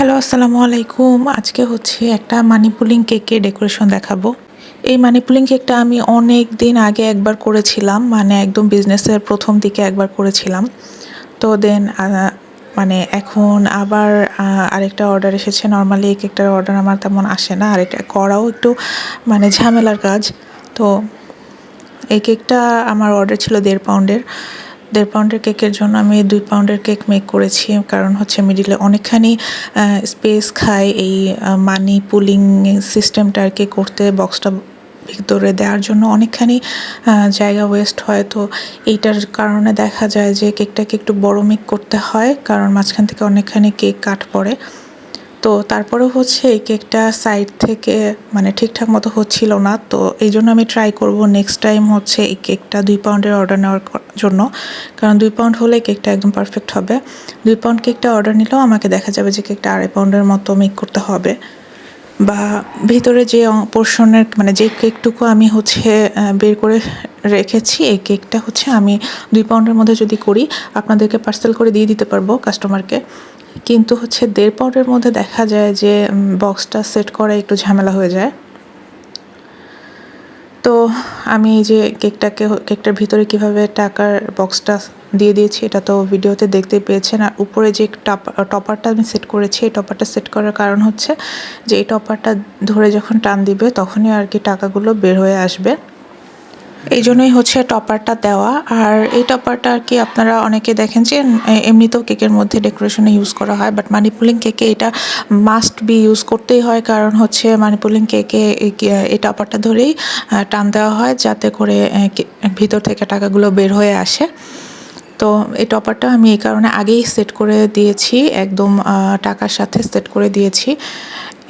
Hello, আসসালামু আলাইকুম। আজকে হচ্ছে একটা মানি পুলিং কেকের ডেকোরেশন দেখাবো। এই মানি পুলিং কেকটা আমি অনেক দিন আগে একবার করেছিলাম, মানে একদম বিজনেসের প্রথম দিকে একবার করেছিলাম। তো দেন মানে এখন আবার আরেকটা অর্ডার এসেছে। নর্মালি এই কেকটার অর্ডার আমার তেমন আসে না, আর এটা করাও একটু মানে ঝামেলার কাজ। তো এই কেকটা আমার অর্ডার ছিল 1.5 পাউন্ডের। 1.5 পাউন্ডের কেকের জন্য আমি 2 পাউন্ডের কেক মেক করেছি, কারণ হচ্ছে মিডিলে অনেকখানি স্পেস খায় এই মানি পুলিং সিস্টেমটা আর কি করতে। বক্সটা ভিতরে দেওয়ার জন্য অনেকখানি জায়গা ওয়েস্ট হয়। তো এইটার কারণে দেখা যায় যে কেকটাকে একটু বড় মেক করতে হয়, কারণ মাঝখান থেকে অনেকখানি কেক কাট পড়ে। তো তারপরেও হচ্ছে এই কেকটা সাইড থেকে মানে ঠিকঠাক মতো হচ্ছিল না। তো এই জন্য আমি ট্রাই করব নেক্সট টাইম হচ্ছে এই কেকটা 2 পাউন্ডের অর্ডার নেওয়ার জন্য, কারণ 2 পাউন্ড হলে কেকটা একদম পারফেক্ট হবে। 2 পাউন্ড কেকটা অর্ডার নিলেও আমাকে দেখা যাবে যে কেকটা 2.5 পাউন্ডের মতো মেক করতে হবে। বা ভিতরে যে পোর্শনের মানে যে কেকটুকু আমি হচ্ছে বের করে রেখেছি, এই কেকটা হচ্ছে আমি 2 পাউন্ডের মধ্যে যদি করি আপনাদেরকে পার্সেল করে দিয়ে দিতে পারবো কাস্টমারকে। কিন্তু হচ্ছে 1.5 পাউন্ডের মধ্যে দেখা যায় যে বক্সটা সেট করা একটু ঝামেলা হয়ে যায়। তো আমি এই যে কেকটার ভিতরে কিভাবে টাকার বক্সটা দিয়ে দিয়েছি এটা তো ভিডিওতে দেখতে পেয়েছেন। আর উপরে যে টপারটা আমি সেট করেছি, এই টপারটা সেট করার কারণ হচ্ছে যে এই টপারটা ধরে যখন টান দিবে তখনই আর কি টাকাগুলো বের হয়ে আসবে। এই জন্যই হচ্ছে টপারটা দেওয়া। আর এই টপারটা আর কি আপনারা অনেকে দেখেন যে এমনিতেও কেকের মধ্যে ডেকোরেশনে ইউজ করা হয়, বাট মানি পুলিং কেকে এটা মাস্ট বি ইউজ করতেই হয়, কারণ হচ্ছে মানি পুলিং কেকে এই টপারটা ধরেই টান দেওয়া হয় যাতে করে ভিতর থেকে টাকাগুলো বের হয়ে আসে। তো এই টপারটা আমি এই কারণে আগেই সেট করে দিয়েছি, একদম টাকার সাথে সেট করে দিয়েছি।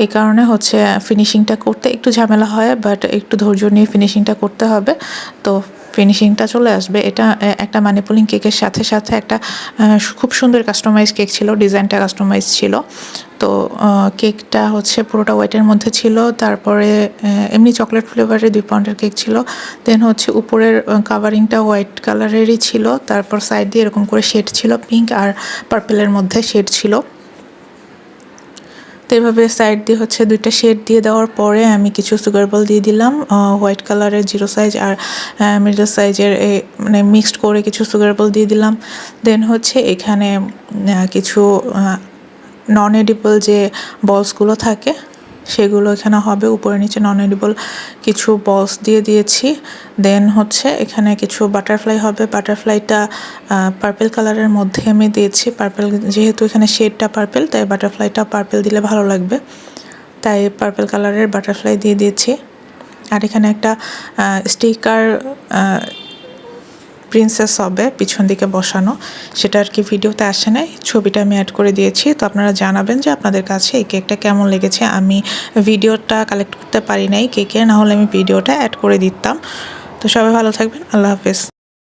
এই কারণে হচ্ছে ফিনিশিংটা করতে একটু ঝামেলা হয়, বাট একটু ধৈর্য নিয়ে ফিনিশিংটা করতে হবে। তো ফিনিশিংটা চলে আসবে। এটা একটা মানি পুলিং কেকের সাথে সাথে একটা খুব সুন্দর কাস্টমাইজ কেক ছিল, ডিজাইনটা কাস্টমাইজ ছিল। তো কেকটা হচ্ছে পুরোটা হোয়াইটের মধ্যে ছিল। তারপরে এমনি চকলেট ফ্লেভারের 2 পাউন্ডের কেক ছিল। দেন হচ্ছে উপরের কাভারিংটা হোয়াইট কালারেরই ছিল। তারপর সাইড দিয়ে এরকম করে শেড ছিল, পিঙ্ক আর পার্পেলের মধ্যে শেড ছিল। তো এভাবে সাইড দিয়ে হচ্ছে 2টা শেড দিয়ে দেওয়ার পরে আমি কিছু সুগার বল দিয়ে দিলাম, হোয়াইট কালারের 0 সাইজ আর মিডল সাইজের মানে মিক্সড করে কিছু সুগার বল দিয়ে দিলাম। দেন হচ্ছে এখানে কিছু নন এডিবল যে বলসগুলো থাকে সেগুলো এখানে হবে, উপরে নিচে নন এডিবল কিছু বলস দিয়ে দিয়েছি। দেন হচ্ছে এখানে কিছু বাটারফ্লাই হবে, বাটারফ্লাইটা পার্পেল কালারের মধ্যে আমি দিয়েছি। পার্পেল যেহেতু এখানে শেডটা পার্পেল, তাই বাটারফ্লাইটা পার্পেল দিলে ভালো লাগবে, তাই পার্পেল কালারের বাটারফ্লাই দিয়ে দিয়েছি। আর এখানে একটা স্টিকার প্রিন্সেস হবে পিছন দিকে বসানো, সেটা আর কি ভিডিওতে আসে নাই, ছবিটা আমি অ্যাড করে দিয়েছি। তো আপনারা জানাবেন যে আপনাদের কাছে এই কেকটা কেমন লেগেছে। আমি ভিডিওটা কালেক্ট করতে পারি নাই কেকের, না হলে আমি ভিডিওটা অ্যাড করে দিতাম। তো সবাই ভালো থাকবেন, আল্লাহ হাফেজ।